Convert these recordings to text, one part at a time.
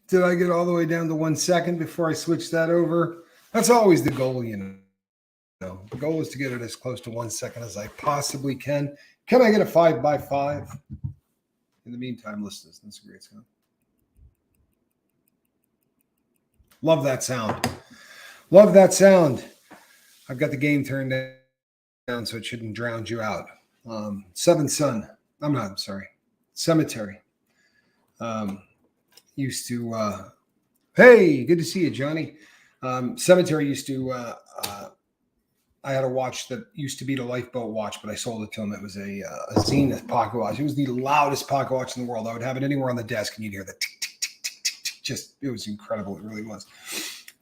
Did I get all the way down to 1 second before I switch that over? That's always the goal, you know. The goal is to get it as close to 1 second as I possibly can. Can I get a 5x5? In the meantime, listen, that's a great sound. Love that sound. Love that sound. I've got the game turned down so it shouldn't drown you out. Seventh Son. I'm sorry. Cemetery. Used to, hey, good to see you, Johnny. Cemetery used to, I had a watch that used to be the Lifeboat watch, but I sold it to him. It was a Zenith pocket watch. It was the loudest pocket watch in the world. I would have it anywhere on the desk and you'd hear the tick, tick, tick, tick, tick, tick. Just, it was incredible. It really was.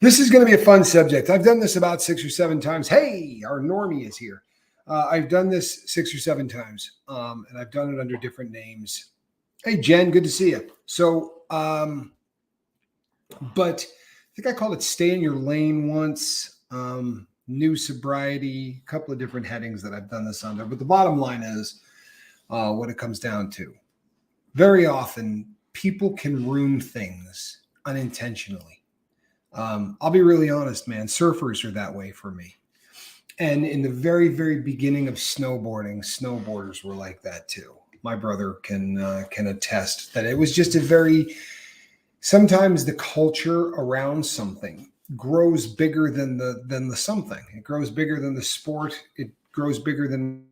This is going to be a fun subject. I've done this about 6 or 7 times. Hey, our normie is here. I've done this 6 or 7 times, and I've done it under different names. Hey, Jen, good to see you. So, but I think I called it Stay in Your Lane once. New sobriety, a couple of different headings that I've done this under. But the bottom line is what it comes down to. Very often, people can ruin things unintentionally. I'll be really honest, man. Surfers are that way for me. And in the very, very beginning of snowboarding, snowboarders were like that too. My brother can attest that it was just a very, sometimes the culture around something grows bigger than the something. It grows bigger than the sport. It grows bigger than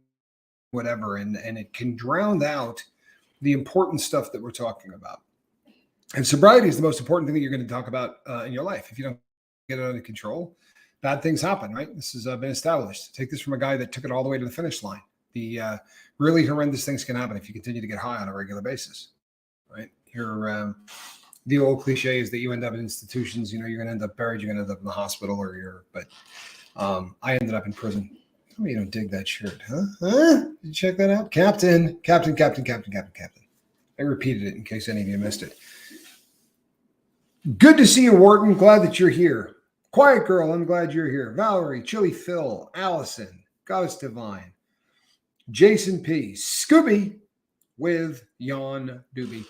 whatever. And it can drown out the important stuff that we're talking about. And sobriety is the most important thing that you're going to talk about in your life. If you don't get it under control, bad things happen, right? This has been established. Take this from a guy that took it all the way to the finish line. The really horrendous things can happen if you continue to get high on a regular basis, right? The old cliche is that you end up in institutions, you know, you're going to end up buried, you're going to end up in the hospital but I ended up in prison. Tell me you don't dig that shirt, huh? Did you check that out? Captain. I repeated it in case any of you missed it. Good to see you, Wharton. Glad that you're here. Quiet Girl, I'm glad you're here. Valerie, Chili Phil, Allison, Goddess Divine, Jason P, Scooby with Jan Doobie.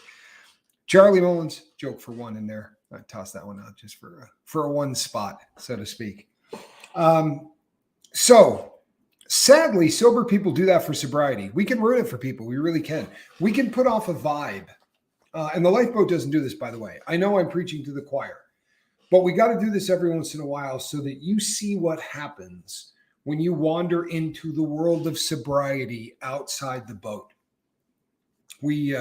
Charlie Mullins, joke for one in there. I tossed that one out just for a one spot, so to speak. So sadly, sober people do that for sobriety. We can ruin it for people. We really can. We can put off a vibe. And the Lifeboat doesn't do this, by the way. I know I'm preaching to the choir, but we got to do this every once in a while so that you see what happens when you wander into the world of sobriety outside the boat. We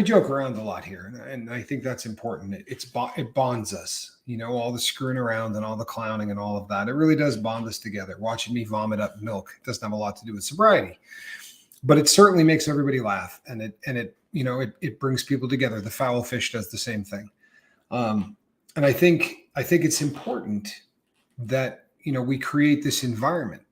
joke around a lot here, and I think that's important. It bonds us, you know, all the screwing around and all the clowning and all of that. It really does bond us together. Watching me vomit up milk doesn't have a lot to do with sobriety, but it certainly makes everybody laugh, and it brings people together. The foul fish does the same thing, and I think it's important that we create this environment.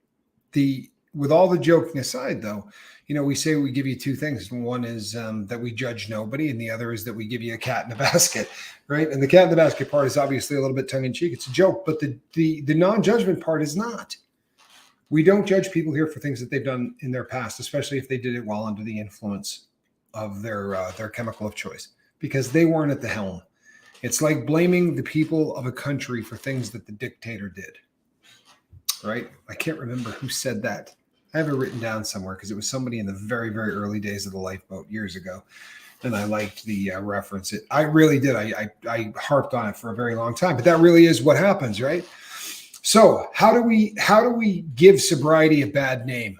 With all the joking aside, though, we say we give you 2 things. One is that we judge nobody, and the other is that we give you a cat in a basket, right? And the cat in the basket part is obviously a little bit tongue-in-cheek. It's a joke, but the non-judgment part is not. We don't judge people here for things that they've done in their past, especially if they did it while under the influence of their chemical of choice, because they weren't at the helm. It's like blaming the people of a country for things that the dictator did, right? I can't remember who said that. I have it written down somewhere because it was somebody in the very, very early days of the Lifeboat years ago. And I liked the reference. I really did. I harped on it for a very long time, but that really is what happens, right? So how do we give sobriety a bad name?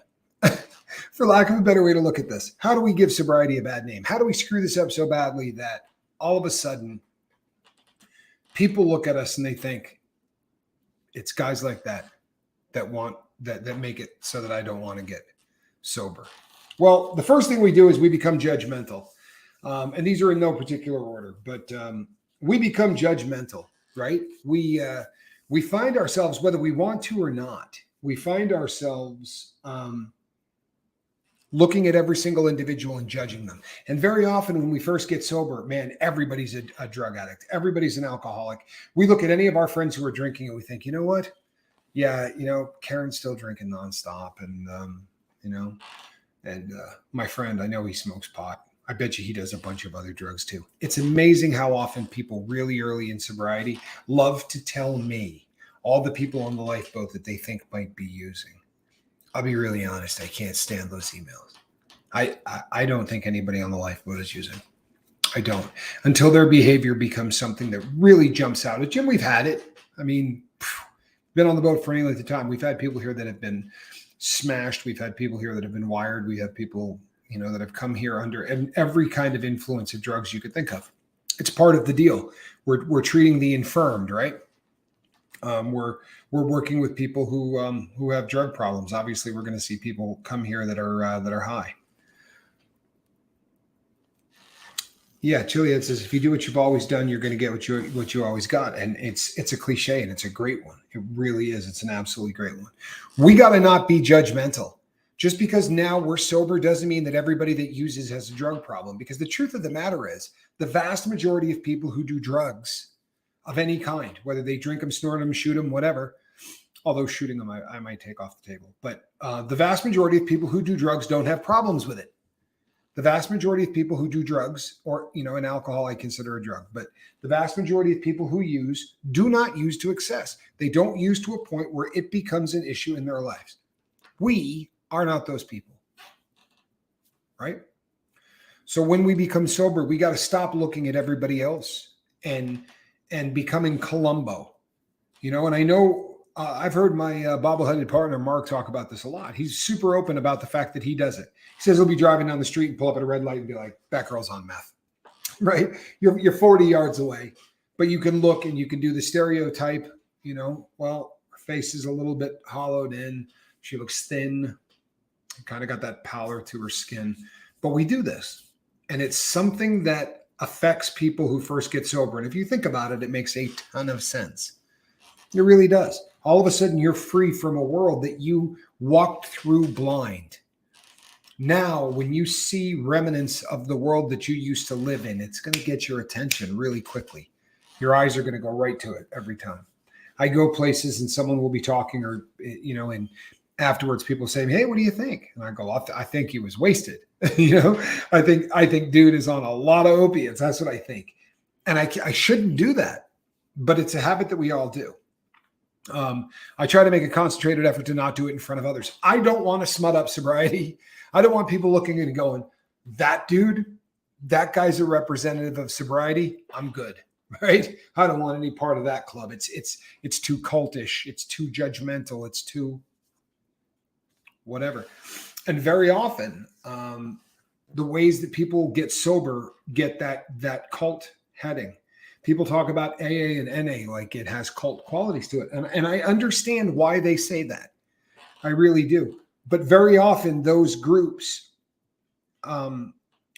For lack of a better way to look at this, how do we give sobriety a bad name? How do we screw this up so badly that all of a sudden people look at us and they think it's guys like that make it so that I don't want to get sober? Well, the first thing we do is we become judgmental. And these are in no particular order, but we become judgmental, right? We find ourselves, whether we want to or not, we find ourselves looking at every single individual and judging them. And very often when we first get sober, man, everybody's a drug addict. Everybody's an alcoholic. We look at any of our friends who are drinking and we think, you know what? Yeah, Karen's still drinking nonstop. And, my friend, I know he smokes pot. I bet you he does a bunch of other drugs too. It's amazing how often people really early in sobriety love to tell me all the people on the lifeboat that they think might be using. I'll be really honest. I can't stand those emails. I don't think anybody on the lifeboat is using. I don't. Until their behavior becomes something that really jumps out. At Jim, we've had it. I mean, been on the boat for any length of time. We've had people here that have been smashed. We've had people here that have been wired. We have people, that have come here under every kind of influence of drugs you could think of. It's part of the deal. We're treating the infirmed, right? We're working with people who have drug problems. Obviously, we're going to see people come here that are high. Yeah, Chiliad says, if you do what you've always done, you're going to get what you always got. And it's a cliche, and it's a great one. It really is. It's an absolutely great one. We got to not be judgmental. Just because now we're sober doesn't mean that everybody that uses has a drug problem. Because the truth of the matter is, the vast majority of people who do drugs of any kind, whether they drink them, snort them, shoot them, whatever, although shooting them I might take off the table. But the vast majority of people who do drugs don't have problems with it. The vast majority of people who do drugs, or, and alcohol I consider a drug, but the vast majority of people who use do not use to excess. They don't use to a point where it becomes an issue in their lives. We are not those people, right? So when we become sober, we got to stop looking at everybody else and becoming Columbo, and I know I've heard my bobbleheaded partner, Mark, talk about this a lot. He's super open about the fact that he does it. He says he'll be driving down the street and pull up at a red light and be like, that girl's on meth, right? You're 40 yards away, but you can look and you can do the stereotype, well, her face is a little bit hollowed in. She looks thin, kind of got that pallor to her skin. But we do this, and it's something that affects people who first get sober. And if you think about it, it makes a ton of sense. It really does. All of a sudden, you're free from a world that you walked through blind. Now, when you see remnants of the world that you used to live in, it's going to get your attention really quickly. Your eyes are going to go right to it every time. I go places and someone will be talking, or, and afterwards people say, hey, what do you think? And I go, I think he was wasted. I think dude is on a lot of opiates. That's what I think. And I shouldn't do that, but it's a habit that we all do. I try to make a concentrated effort to not do it in front of others. I don't want to smut up sobriety. I don't want people looking and going, that dude, that guy's a representative of sobriety. I'm good, right? I don't want any part of that club. It's too cultish. It's too judgmental. It's too whatever. And very often, the ways that people get sober get that cult heading. People talk about AA and NA like it has cult qualities to it. And I understand why they say that. I really do. But very often those groups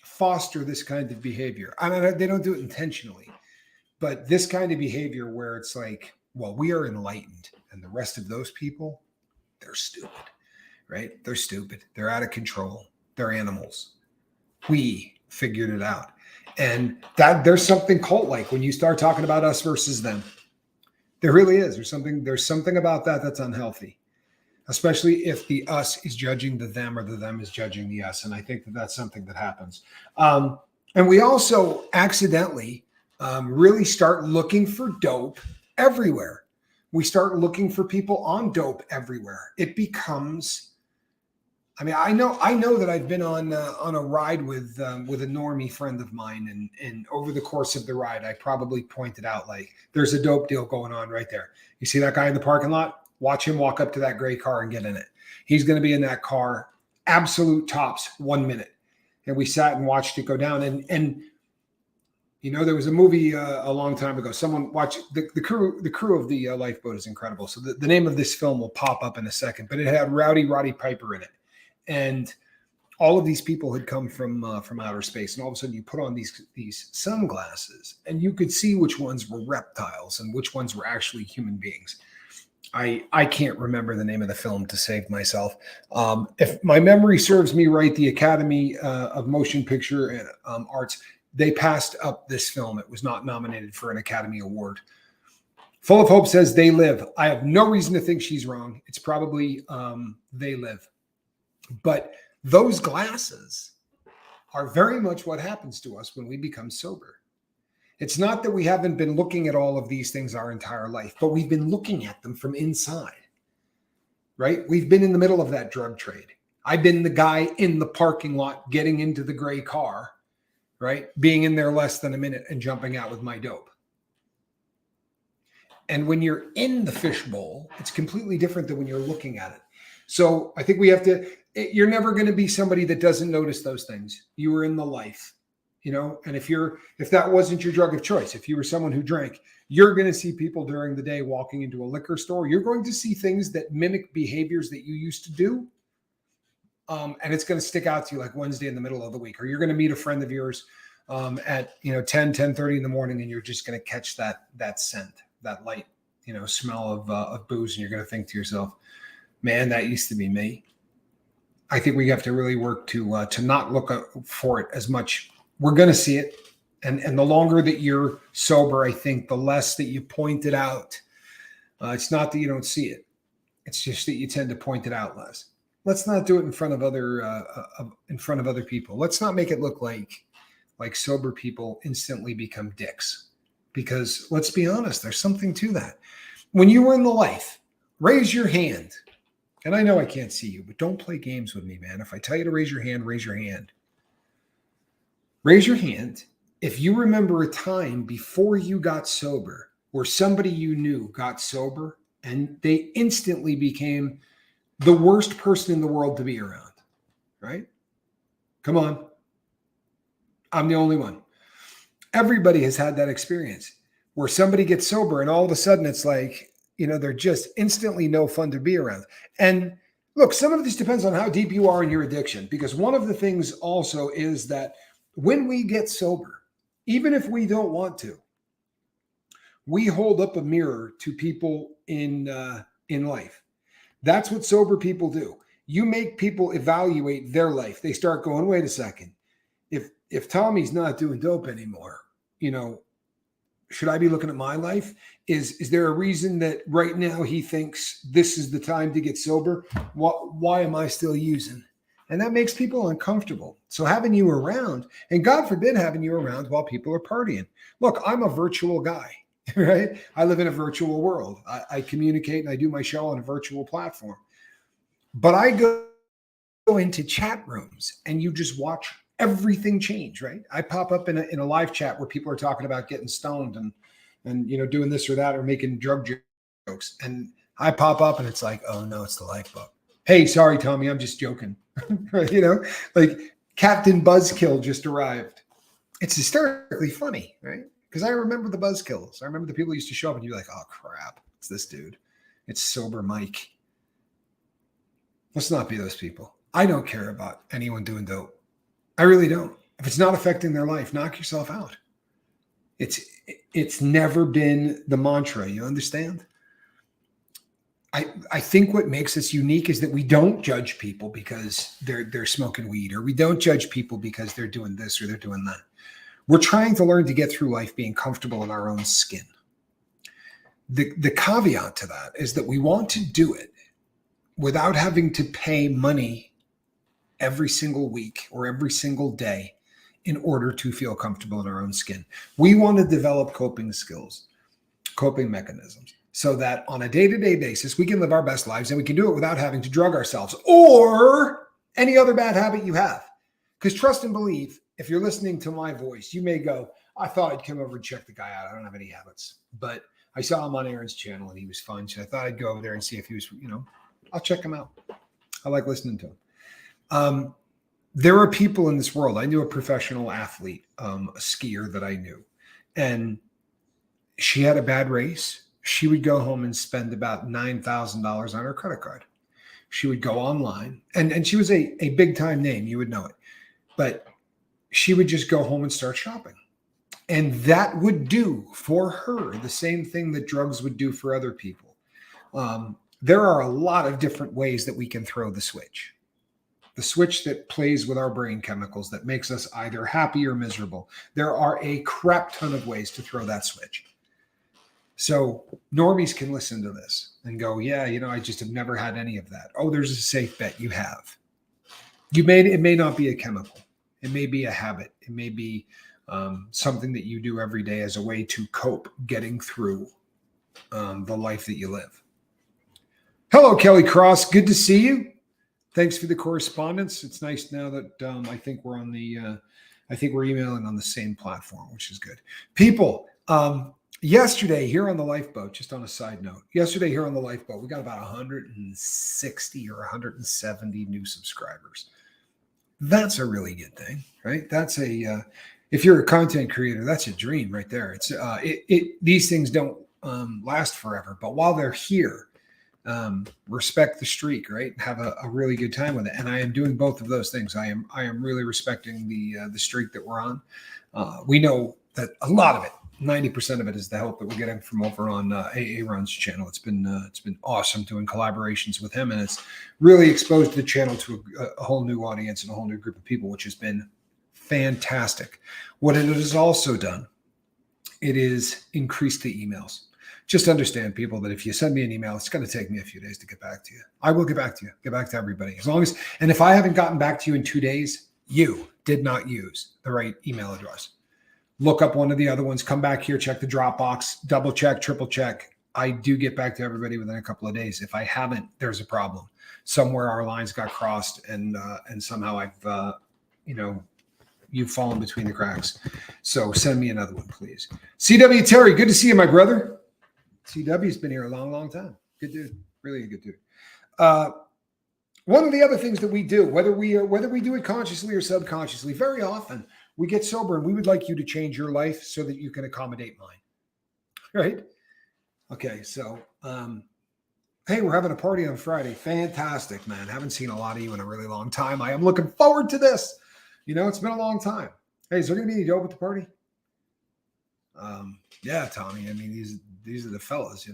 foster this kind of behavior. I mean, they don't do it intentionally. But this kind of behavior where it's like, well, we are enlightened. And the rest of those people, they're stupid, right? They're stupid. They're out of control. They're animals. We figured it out. And that there's something cult-like when you start talking about us versus them. There really is. There's something about that that's unhealthy, especially if the us is judging the them or the them is judging the us. And I think that that's something that happens. And we also accidentally really start looking for dope everywhere. We start looking for people on dope everywhere. It becomes... I know that I've been on a ride with a normie friend of mine, and over the course of the ride, I probably pointed out, like, there's a dope deal going on right there. You see that guy in the parking lot? Watch him walk up to that gray car and get in it. He's going to be in that car, absolute tops, 1 minute. And we sat and watched it go down. And there was a movie a long time ago. Someone watched the crew of the lifeboat is incredible. So the name of this film will pop up in a second, but it had Roddy Piper in it. And all of these people had come from outer space, and all of a sudden you put on these sunglasses, and you could see which ones were reptiles and which ones were actually human beings. I can't remember the name of the film to save myself. If my memory serves me right, the Academy of Motion Picture Arts, they passed up this film. It was not nominated for an Academy Award. Full of Hope says They Live. I have no reason to think she's wrong. It's probably They Live. But those glasses are very much what happens to us when we become sober. It's not that we haven't been looking at all of these things our entire life, but we've been looking at them from inside, right? We've been in the middle of that drug trade. I've been the guy in the parking lot getting into the gray car, right? Being in there less than a minute and jumping out with my dope. And when you're in the fishbowl, it's completely different than when you're looking at it. So I think we have to, you're never going to be somebody that doesn't notice those things. You were in the life. And if that wasn't your drug of choice, if you were someone who drank, you're going to see people during the day walking into a liquor store. You're going to see things that mimic behaviors that you used to do. And it's going to stick out to you like Wednesday in the middle of the week, or you're going to meet a friend of yours at 10:30 in the morning, and you're just going to catch that scent, that light, smell of booze. And you're going to think to yourself, man, that used to be me. I think we have to really work to not look for it as much. We're going to see it. And the longer that you're sober, I think the less that you point it out. It's not that you don't see it. It's just that you tend to point it out less. Let's not do it in front of other people. Let's not make it look like sober people instantly become dicks. Because let's be honest, there's something to that. When you were in the life, raise your hand. And I know I can't see you, but don't play games with me, man. If I tell you to raise your hand, raise your hand. Raise your hand if you remember a time before you got sober where somebody you knew got sober and they instantly became the worst person in the world to be around, right? Come on. I'm the only one. Everybody has had that experience where somebody gets sober and all of a sudden it's like, they're just instantly no fun to be around. And look, some of this depends on how deep you are in your addiction, because one of the things also is that when we get sober, even if we don't want to, we hold up a mirror to people in life. That's what sober people do. You make people evaluate their life. They start going, wait a second. If Tommy's not doing dope anymore, should I be looking at my life? Is there a reason that right now he thinks this is the time to get sober? Why am I still using? And that makes people uncomfortable. So having you around, and God forbid having you around while people are partying. Look, I'm a virtual guy, right? I live in a virtual world. I communicate and I do my show on a virtual platform. But I go into chat rooms and you just watch everything change, right? I pop up in a live chat where people are talking about getting stoned and doing this or that or making drug jokes. And I pop up and it's like, oh no, it's the lifeboat. Hey, sorry, Tommy, I'm just joking. Like Captain Buzzkill just arrived. It's hysterically funny, right? Because I remember the Buzzkills. I remember the people who used to show up and you're like, oh crap, it's this dude. It's Sober Mike. Let's not be those people. I don't care about anyone doing dope. I really don't. If it's not affecting their life, knock yourself out. It's never been the mantra. You understand? I think what makes us unique is that we don't judge people because they're smoking weed, or we don't judge people because they're doing this or they're doing that. We're trying to learn to get through life being comfortable in our own skin. The caveat to that is that we want to do it without having to pay money every single week or every single day in order to feel comfortable in our own skin. We want to develop coping skills, coping mechanisms, so that on a day-to-day basis, we can live our best lives and we can do it without having to drug ourselves or any other bad habit you have. Because trust and believe, if you're listening to my voice, you may go, I thought I'd come over and check the guy out. I don't have any habits. But I saw him on Aaron's channel and he was fun. So I thought I'd go over there and see if he was, I'll check him out. I like listening to him. There are people in this world. I knew a professional athlete, a skier that I knew, and she had a bad race. She would go home and spend about $9,000 on her credit card. She would go online, and she was a big time name. You would know it, but she would just go home and start shopping. And that would do for her the same thing that drugs would do for other people. There are a lot of different ways that we can throw the switch that plays with our brain chemicals that makes us either happy or miserable. There are a crap ton of ways to throw that switch. So normies can listen to this and go, yeah, I just have never had any of that. Oh, there's a safe bet you have. It may not be a chemical. It may be a habit. It may be something that you do every day as a way to cope getting through the life that you live. Hello, Kelly Cross. Good to see you. Thanks for the correspondence. It's nice now that I think we're on the, I think we're emailing on the same platform, which is good. People, yesterday here on the Lifeboat, just on a side note, yesterday here on the Lifeboat, we got about 160 or 170 new subscribers. That's a really good thing, right? That's a, if you're a content creator, that's a dream right there. It's, these things don't last forever, but while they're here, respect the streak, right? Have a really good time with it. And I am doing both of those things. I am really respecting the streak that we're on. We know that a lot of it, 90% of it, is the help that we're getting from over on AA Run's channel. It's been awesome doing collaborations with him, and it's really exposed the channel to a whole new audience and a whole new group of people, which has been fantastic. What it has also done, it is increased the emails. Just understand, people, that if you send me an email, it's going to take me a few days to get back to you. I will get back to you, get back to everybody. As long as, and if I haven't gotten back to you in 2 days, you did not use the right email address. Look up one of the other ones, come back here, check the Dropbox, double check, triple check. I do get back to everybody within a couple of days. If I haven't, there's a problem. Somewhere our lines got crossed, and somehow I've, you've fallen between the cracks. So send me another one, please. CW Terry, good to see you, my brother. CW's been here a long, long time. Good dude, really a good dude. One of the other things that we do, whether we do it consciously or subconsciously, very often we get sober and we would like you to change your life so that you can accommodate mine. Right? Okay, so hey, we're having a party on Friday. Fantastic, man. Haven't seen a lot of you in a really long time. I am looking forward to this. It's been a long time. Hey, is there going to be any dope at the party? Yeah, Tommy. I mean, these are the fellas.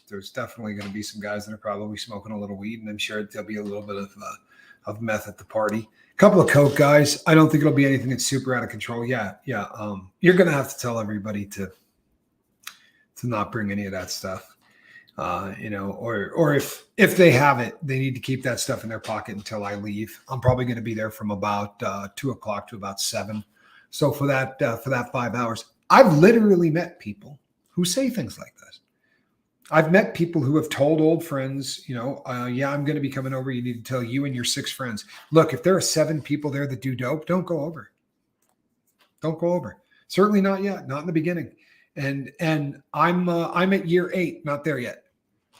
There's definitely going to be some guys that are probably smoking a little weed, and I'm sure there'll be a little bit of meth at the party. A couple of coke guys. I don't think it'll be anything that's super out of control. Yeah. You're going to have to tell everybody to not bring any of that stuff. Or if they have it, they need to keep that stuff in their pocket until I leave. I'm probably going to be there from about 2:00 to about 7. So for that 5 hours, I've literally met people who say things like this. I've met people who have told old friends, yeah, I'm going to be coming over. You need to tell you and your 6 friends, look, if there are 7 people there that do dope, don't go over. Don't go over. Certainly not yet. Not in the beginning. And I'm at year 8, not there yet.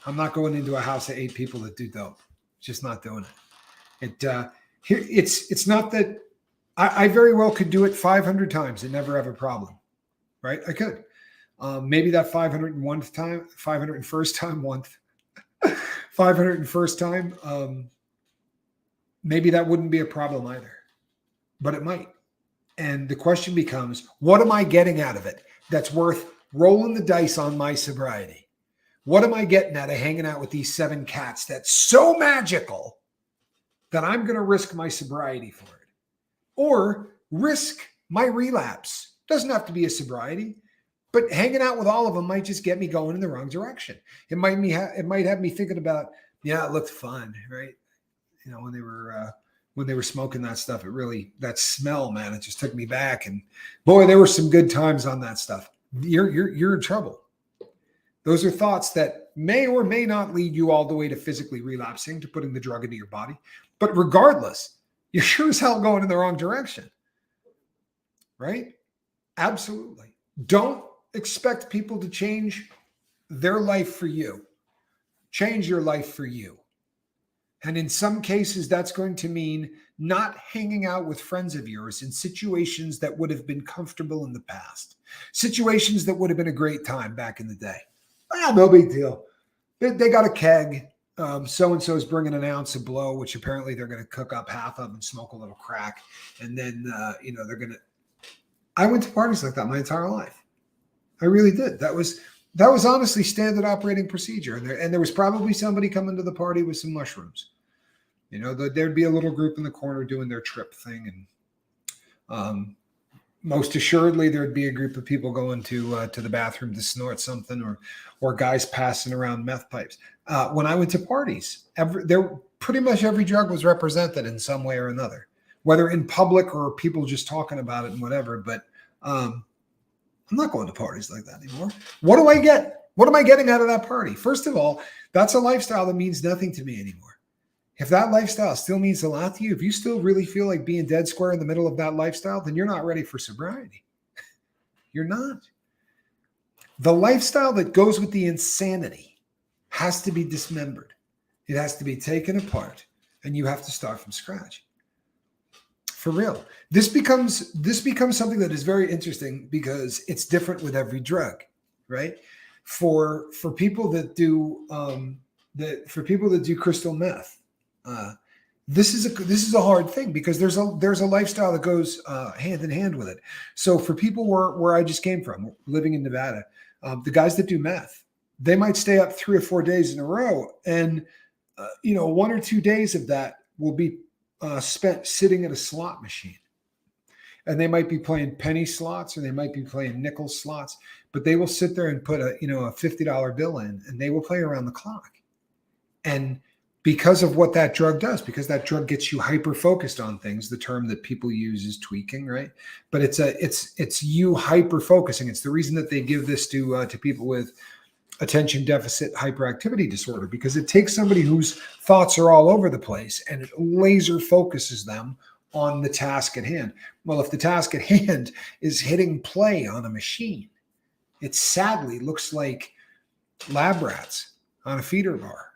I'm not going into a house of 8 people that do dope. Just not doing it. It's not that I very well could do it 500 times and never have a problem. Right? I could. Maybe that 501st time, 501st time, maybe that wouldn't be a problem either, but it might. And the question becomes, what am I getting out of it that's worth rolling the dice on my sobriety? What am I getting out of hanging out with these 7 cats that's so magical that I'm going to risk my sobriety for it? Or risk my relapse? Doesn't have to be a sobriety, but hanging out with all of them might just get me going in the wrong direction. It might have me thinking about, yeah, it looked fun, right? When they were smoking that stuff, that smell, man, it just took me back. And boy, there were some good times on that stuff. You're in trouble. Those are thoughts that may or may not lead you all the way to physically relapsing, to putting the drug into your body. But regardless, you're sure as hell going in the wrong direction, right? Absolutely. Don't expect people to change their life for you. Change your life for you. And in some cases, that's going to mean not hanging out with friends of yours in situations that would have been comfortable in the past. Situations that would have been a great time back in the day. No big deal. They got a keg. So-and-so is bringing an ounce of blow, which apparently they're going to cook up half of and smoke a little crack. And then, they're going to... I went to parties like that my entire life. I really did. That was honestly standard operating procedure. And there was probably somebody coming to the party with some mushrooms. There'd be a little group in the corner doing their trip thing. And most assuredly, there'd be a group of people going to the bathroom to snort something, or guys passing around meth pipes. When I went to parties, pretty much every drug was represented in some way or another. whether in public or people just talking about it and whatever. But I'm not going to parties like that anymore. What do I get? What am I getting out of that party? First of all, that's a lifestyle that means nothing to me anymore. If that lifestyle still means a lot to you, if you still really feel like being dead square in the middle of that lifestyle, then you're not ready for sobriety. You're not. The lifestyle that goes with the insanity has to be dismembered. It has to be taken apart, and you have to start from scratch. For real. This becomes something that is very interesting because it's different with every drug, right? For people that do crystal meth, this is a hard thing because there's a lifestyle that goes hand in hand with it. So for people where I just came from, living in Nevada, the guys that do meth, they might stay up 3 or 4 days in a row, and 1 or 2 days of that will be spent sitting at a slot machine. And they might be playing penny slots or they might be playing nickel slots, but they will sit there and put a $50 bill in, and they will play around the clock. And because of what that drug does, because that drug gets you hyper focused on things, the term that people use is tweaking, right? But it's you hyper focusing. It's the reason that they give this to people with attention deficit hyperactivity disorder, because it takes somebody whose thoughts are all over the place and it laser focuses them on the task at hand. Well, if the task at hand is hitting play on a machine, it sadly looks like lab rats on a feeder bar.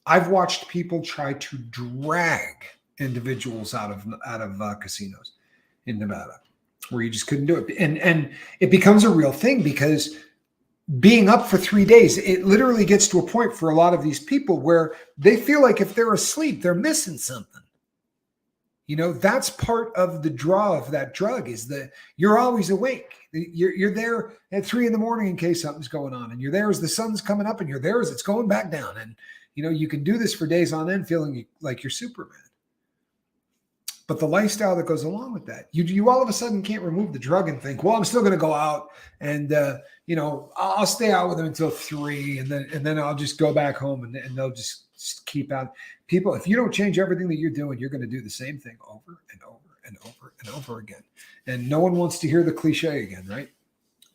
I've watched people try to drag individuals out of casinos in Nevada where you just couldn't do it. And it becomes a real thing because being up for 3 days, it literally gets to a point for a lot of these people where they feel like if they're asleep, they're missing something. That's part of the draw of that drug, is that you're always awake. You're there at 3 a.m. in case something's going on, and you're there as the sun's coming up, and you're there as it's going back down. And, you can do this for days on end feeling like you're Superman. But the lifestyle that goes along with that, you all of a sudden can't remove the drug and think, well, I'm still going to go out and, I'll stay out with them until 3 and then I'll just go back home and they'll just keep out. People, if you don't change everything that you're doing, you're going to do the same thing over and over and over and over again. And no one wants to hear the cliche again, right?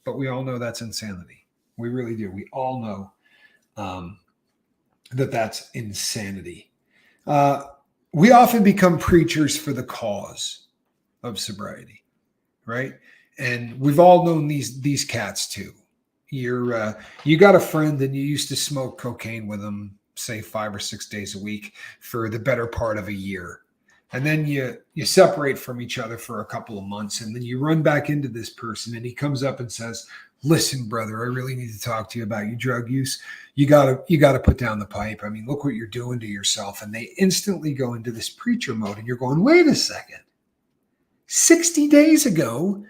But we all know that's insanity. We really do. We all know that's insanity. We often become preachers for the cause of sobriety, right? And we've all known these cats too. You got a friend and you used to smoke cocaine with them, say 5 or 6 days a week for the better part of a year. And then you separate from each other for a couple of months, and then you run back into this person and he comes up and says, listen, brother, I really need to talk to you about your drug use. You gotta put down the pipe. I mean, look what you're doing to yourself. And they instantly go into this preacher mode, and you're going, wait a second. 60 days ago,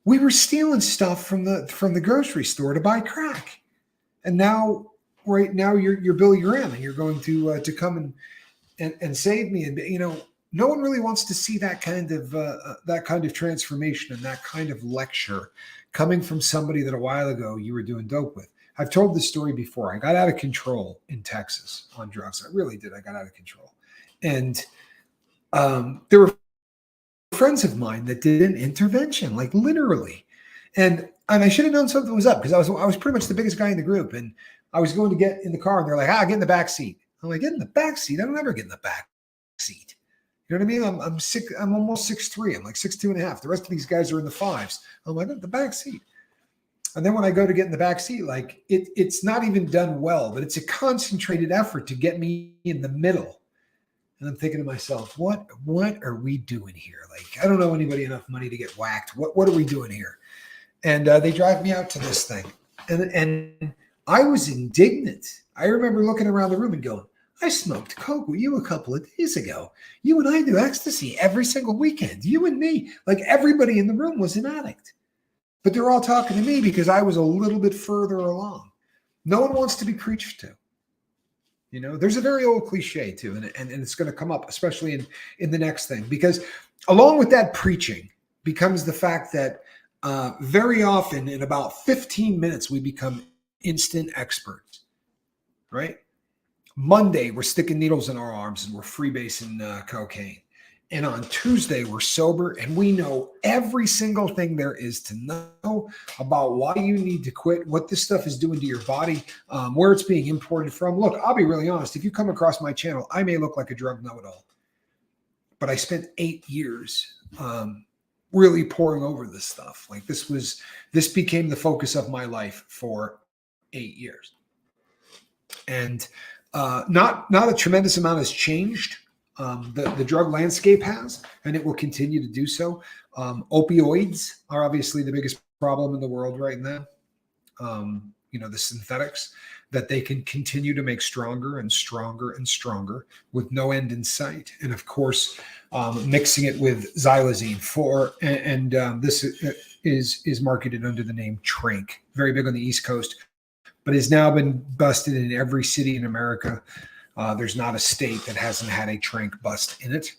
we were stealing stuff from the grocery store to buy crack. And now, right now, you're Billy Graham, and you're going to come and save me. And no one really wants to see that kind of transformation and that kind of lecture coming from somebody that a while ago you were doing dope with. I've told this story before. I got out of control in Texas on drugs. I really did. I got out of control. And there were friends of mine that did an intervention, like literally. And I should have known something was up because I was pretty much the biggest guy in the group. And I was going to get in the car and they're like, get in the back seat. I'm like, get in the back seat? I don't ever get in the back seat. You know what I mean? I'm sick. I'm almost 6'3". I'm like 6'2.5". The rest of these guys are in the 5s. I'm like, the back seat. And then when I go to get in the back seat, like it's not even done well, but it's a concentrated effort to get me in the middle. And I'm thinking to myself, what are we doing here? Like, I don't know anybody enough money to get whacked. What are we doing here? And they drive me out to this thing. And I was indignant. I remember looking around the room and going, I smoked coke with you a couple of days ago. You and I do ecstasy every single weekend. You and me. Like everybody in the room was an addict. But they're all talking to me because I was a little bit further along. No one wants to be preached to. There's a very old cliche too, and it's going to come up, especially in the next thing, because along with that preaching becomes the fact that very often in about 15 minutes, we become instant experts, right? Monday, we're sticking needles in our arms and we're freebasing cocaine. And on Tuesday, we're sober and we know every single thing there is to know about why you need to quit, what this stuff is doing to your body, where it's being imported from. Look, I'll be really honest. If you come across my channel, I may look like a drug know-it-all, but I spent 8 years really pouring over this stuff. Like this became the focus of my life for 8 years. And not a tremendous amount has changed. The drug landscape has, and it will continue to do so. Opioids are obviously the biggest problem in the world right now. The synthetics that they can continue to make stronger and stronger and stronger with no end in sight. And of course, mixing it with xylazine this is marketed under the name Trank, very big on the East Coast, but has now been busted in every city in America. There's not a state that hasn't had a Trank bust in it.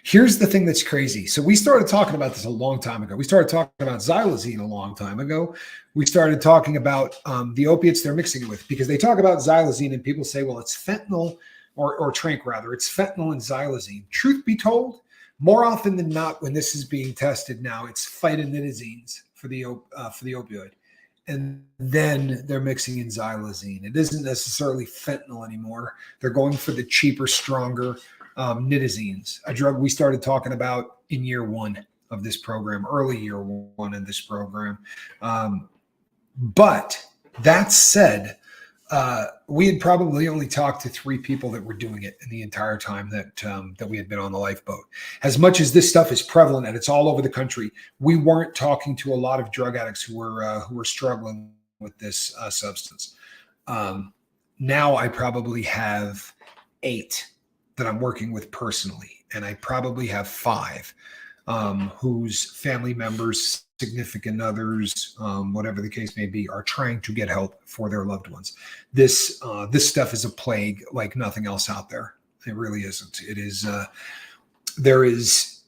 Here's the thing that's crazy. So we started talking about this a long time ago. We started talking about xylazine a long time ago. We started talking about the opiates they're mixing it with, because they talk about xylazine and people say, well, it's fentanyl or Trank rather. It's fentanyl and xylazine. Truth be told, more often than not, when this is being tested now, it's phytonidazines for the opioid. And then they're mixing in xylazine. It isn't necessarily fentanyl anymore. They're going for the cheaper, stronger nitazines, a drug we started talking about in year 1 of this program, early year 1 in this program. But that said, we had probably only talked to 3 people that were doing it in the entire time that we had been on the lifeboat. As much as this stuff is prevalent and it's all over the country, we weren't talking to a lot of drug addicts who were struggling with this substance. Now I probably have 8 that I'm working with personally, and I probably have 5 whose family members, significant others, whatever the case may be, are trying to get help for their loved ones. This stuff is a plague like nothing else out there. It really isn't. It is. There is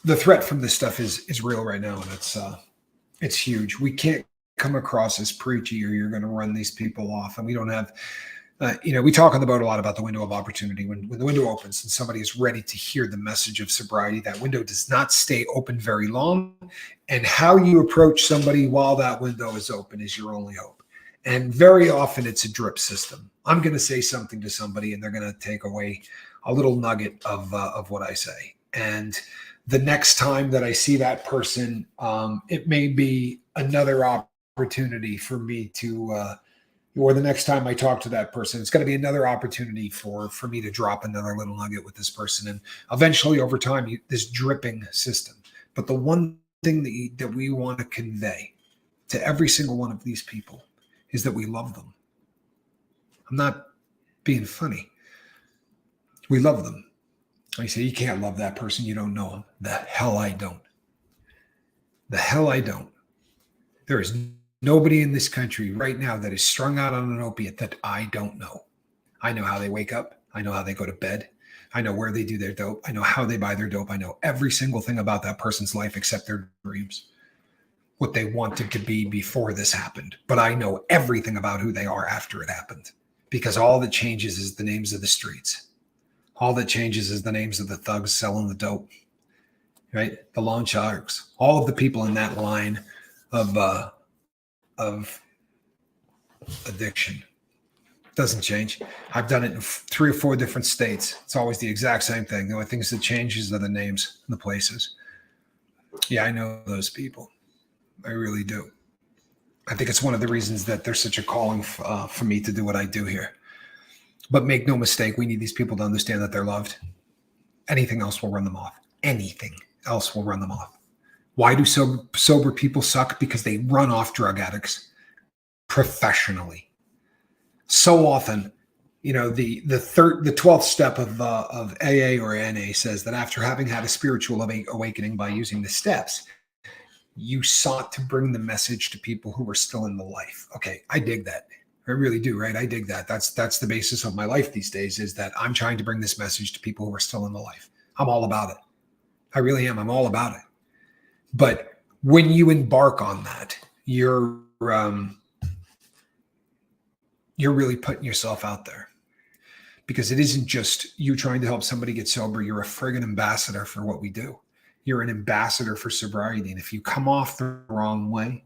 the threat from this stuff is real right now, and it's huge. We can't come across as preachy or you're going to run these people off, and we don't have. We talk on the boat a lot about the window of opportunity. When the window opens and somebody is ready to hear the message of sobriety, that window does not stay open very long. And how you approach somebody while that window is open is your only hope. And very often it's a drip system. I'm going to say something to somebody and they're going to take away a little nugget of what I say. And the next time that I see that person, it may be another opportunity for me to or the next time I talk to that person, it's going to be another opportunity for me to drop another little nugget with this person. And eventually over time, this dripping system. But the one thing that we want to convey to every single one of these people is that we love them. I'm not being funny. We love them. I say, you can't love that person. You don't know him. The hell I don't. The hell I don't. There is nobody in this country right now that is strung out on an opiate that I don't know. I know how they wake up. I know how they go to bed. I know where they do their dope. I know how they buy their dope. I know every single thing about that person's life except their dreams, what they wanted to be before this happened. But I know everything about who they are after it happened, because all that changes is the names of the streets. All that changes is the names of the thugs selling the dope, right? The loan sharks, all of the people in that line of addiction. Doesn't change. I've done it in 3 or 4 different states. It's always the exact same thing. The only things that changes are the names and the places. Yeah, I know those people. I really do. I think it's one of the reasons that there's such a calling for me to do what I do here. But make no mistake, we need these people to understand that they're loved. Anything else will run them off. Anything else will run them off. Why do sober people suck? Because they run off drug addicts professionally. So often, the 12th step of AA or NA says that after having had a spiritual awakening by using the steps, you sought to bring the message to people who were still in the life. Okay, I dig that. I really do, right? I dig that. That's the basis of my life these days, is that I'm trying to bring this message to people who are still in the life. I'm all about it. I really am. I'm all about it. But when you embark on that, you're really putting yourself out there. because it isn't just you trying to help somebody get sober. You're a friggin' ambassador for what we do. You're an ambassador for sobriety. And if you come off the wrong way,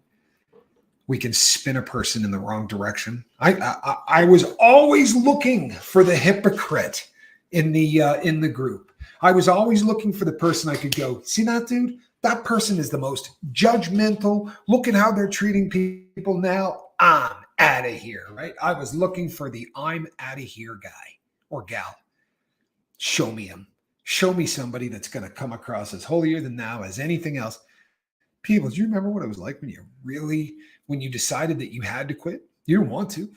we can spin a person in the wrong direction. I was always looking for the hypocrite in the group. I was always looking for the person I could go, see that dude? That person is the most judgmental. Look at how they're treating people now. I'm out of here, right? I was looking for the I'm out of here guy or gal. Show me him. Show me somebody that's going to come across as holier than thou as anything else. People, do you remember what it was like when you decided that you had to quit? You didn't want to.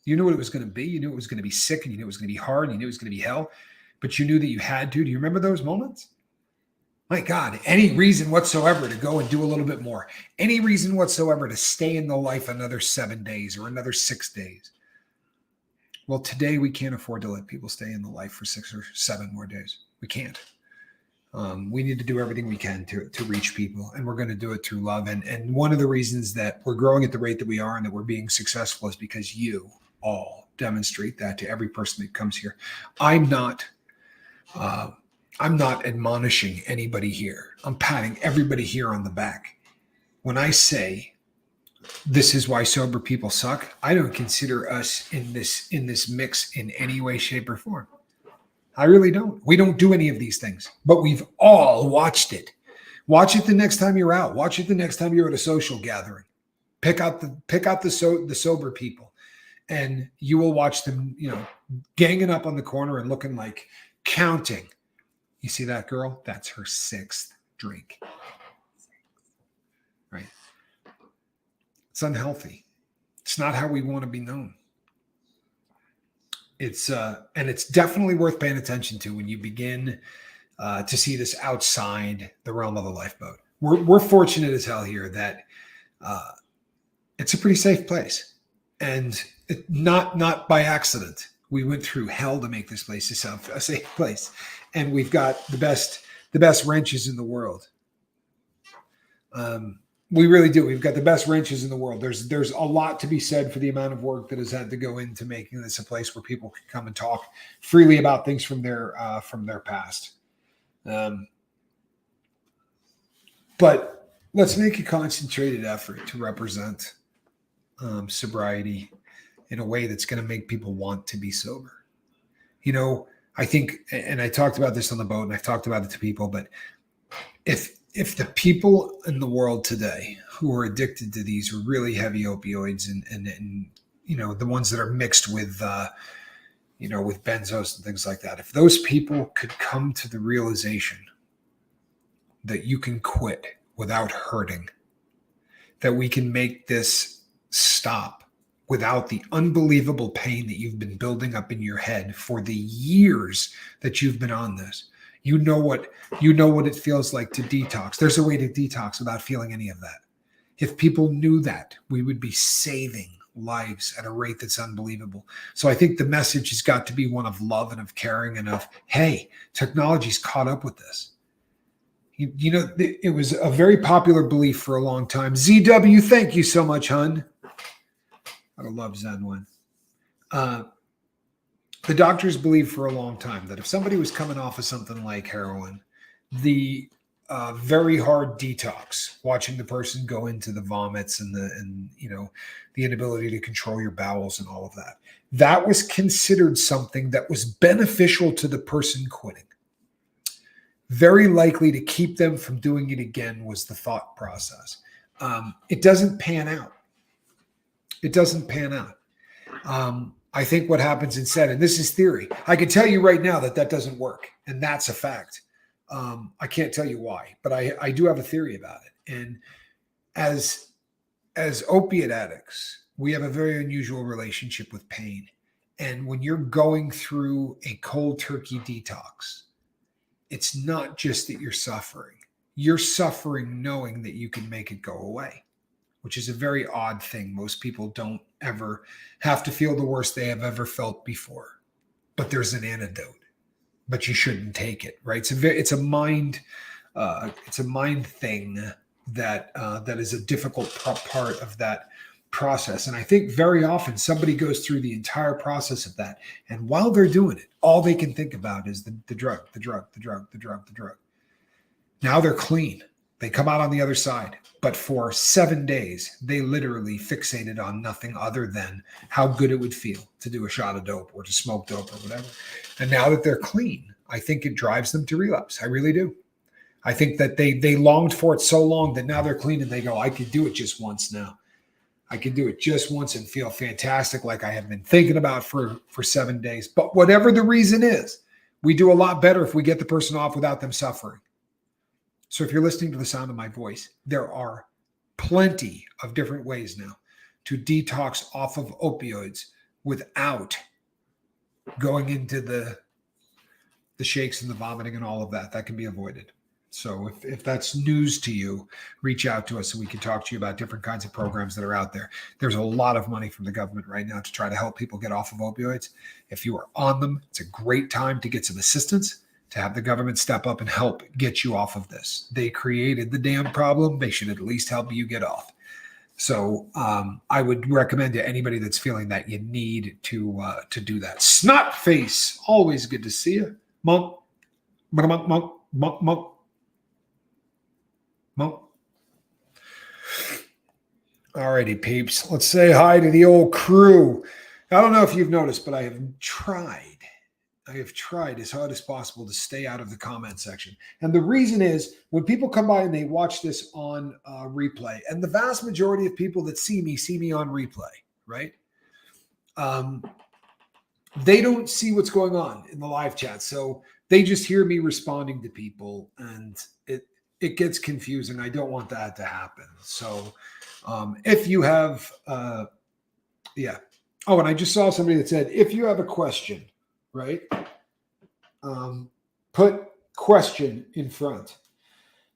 You knew what it was going to be. You knew it was going to be sick, and you knew it was going to be hard, and you knew it was going to be hell, but you knew that you had to. Do you remember those moments? My God, any reason whatsoever to go and do a little bit more, any reason whatsoever to stay in the life another 7 days or another 6 days. Well, today we can't afford to let people stay in the life for 6 or 7 more days. We can't. We need to do everything we can to reach people, and we're going to do it through love. And one of the reasons that we're growing at the rate that we are and that we're being successful is because you all demonstrate that to every person that comes here. I'm not admonishing anybody here. I'm patting everybody here on the back. When I say this is why sober people suck, I don't consider us in this mix in any way, shape, or form. I really don't. We don't do any of these things, but we've all watched it. Watch it the next time you're out. Watch it the next time you're at a social gathering. Pick out the sober people, and you will watch them, ganging up on the corner and looking like counting. You see that girl? That's her 6th drink. Right? It's unhealthy. It's not how we want to be known. It's and it's definitely worth paying attention to when you begin to see this outside the realm of the lifeboat. We're fortunate as hell here that it's a pretty safe place, and not by accident. We went through hell to make this place a safe place, and we've got the best wrenches in the world. We really do. We've got the best wrenches in the world. There's a lot to be said for the amount of work that has had to go into making this a place where people can come and talk freely about things from their past. But let's make a concentrated effort to represent sobriety in a way that's going to make people want to be sober. I think, and I talked about this on the boat, and I've talked about it to people, but if the people in the world today who are addicted to these really heavy opioids and the ones that are mixed with with benzos and things like that, if those people could come to the realization that you can quit without hurting, that we can make this stop without the unbelievable pain that you've been building up in your head for the years that you've been on this. You know what it feels like to detox. There's a way to detox without feeling any of that. If people knew that, we would be saving lives at a rate that's unbelievable. So I think the message has got to be one of love and of caring and of, hey, technology's caught up with this. It was a very popular belief for a long time. ZW, thank you so much, hun. I love Zen one. The doctors believed for a long time that if somebody was coming off of something like heroin, the very hard detox, watching the person go into the vomits and the inability to control your bowels and all of that, that was considered something that was beneficial to the person quitting. Very likely to keep them from doing it again was the thought process. It doesn't pan out. It doesn't pan out. I think what happens instead, and this is theory, I can tell you right now that doesn't work, and that's a fact. I can't tell you why, but I do have a theory about it. And as opiate addicts, we have a very unusual relationship with pain. And when you're going through a cold turkey detox, it's not just that you're suffering. You're suffering knowing that you can make it go away, which is a very odd thing. Most people don't ever have to feel the worst they have ever felt before, but there's an antidote, but you shouldn't take it, right? It's a mind thing that is a difficult part of that process. And I think very often somebody goes through the entire process of that. And while they're doing it, all they can think about is the drug, the drug, the drug, the drug, the drug. Now they're clean. They come out on the other side. But for 7 days, they literally fixated on nothing other than how good it would feel to do a shot of dope or to smoke dope or whatever. And now that they're clean, I think it drives them to relapse. I really do. I think that they longed for it so long that now they're clean and they go, I could do it just once now. I could do it just once and feel fantastic like I have been thinking about for 7 days. But whatever the reason is, we do a lot better if we get the person off without them suffering. So if you're listening to the sound of my voice, there are plenty of different ways now to detox off of opioids without going into the shakes and the vomiting and all of that. That can be avoided. So if that's news to you, reach out to us and we can talk to you about different kinds of programs that are out there. There's a lot of money from the government right now to try to help people get off of opioids. If you are on them, it's a great time to get some assistance, to have the government step up and help get you off of this. They created the damn problem. They should at least help you get off. So I would recommend to anybody that's feeling that you need to do that. Snot face, always good to see you. Monk, monk, monk, monk, monk. All righty, peeps. Let's say hi to the old crew. I don't know if you've noticed, but I have tried as hard as possible to stay out of the comment section. And the reason is when people come by and they watch this on replay, and the vast majority of people that see me on replay, right? They don't see what's going on in the live chat. So they just hear me responding to people, and it gets confusing. I don't want that to happen. So if you have, yeah. Oh, and I just saw somebody that said, if you have a question, right? Put question in front.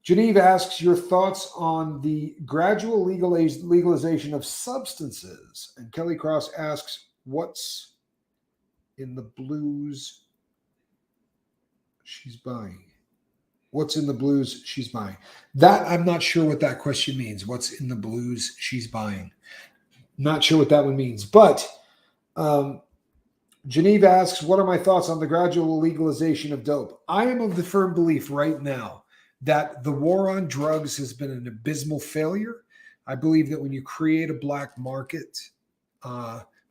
Geneva asks your thoughts on the gradual legalization of substances. And Kelly Cross asks, what's in the blues she's buying? What's in the blues she's buying? That I'm not sure what that question means. What's in the blues she's buying? Not sure what that one means. But Geneva asks, what are my thoughts on the gradual legalization of dope? I am of the firm belief right now that the war on drugs has been an abysmal failure. I believe that when you create a black market,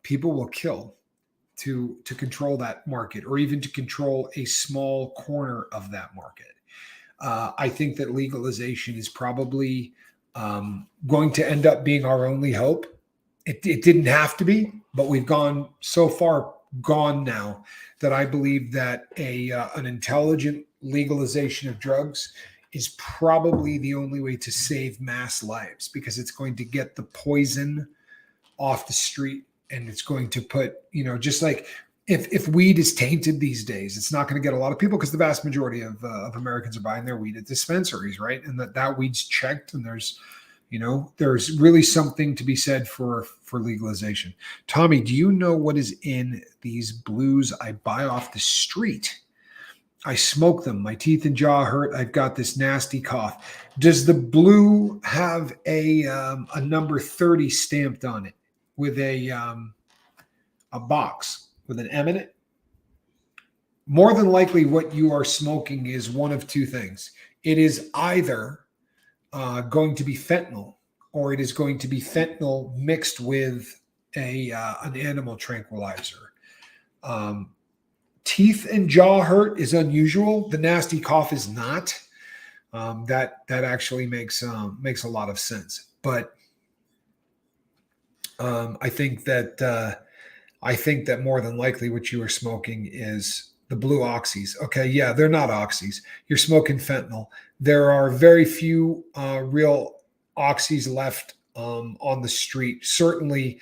people will kill to control that market, or even to control a small corner of that market. I think that legalization is probably going to end up being our only hope. It didn't have to be, but we've gone so far gone now that I believe that an intelligent legalization of drugs is probably the only way to save mass lives, because it's going to get the poison off the street, and it's going to put, just like if weed is tainted these days, it's not going to get a lot of people, because the vast majority of Americans are buying their weed at dispensaries, right? And that weed's checked, and there's really something to be said for legalization. Tommy, do you know what is in these blues I buy off the street? I smoke them. My teeth and jaw hurt. I've got this nasty cough. Does the blue have a number 30 stamped on it with a box with an M in it? More than likely what you are smoking is one of two things. It is either going to be fentanyl, or it is going to be fentanyl mixed with an animal tranquilizer. Teeth and jaw hurt is unusual. The nasty cough is not. That actually makes a lot of sense. But I think that more than likely what you are smoking is the blue oxys. Okay, yeah, they're not oxys. You're smoking fentanyl. There are very few real oxys left on the street. Certainly,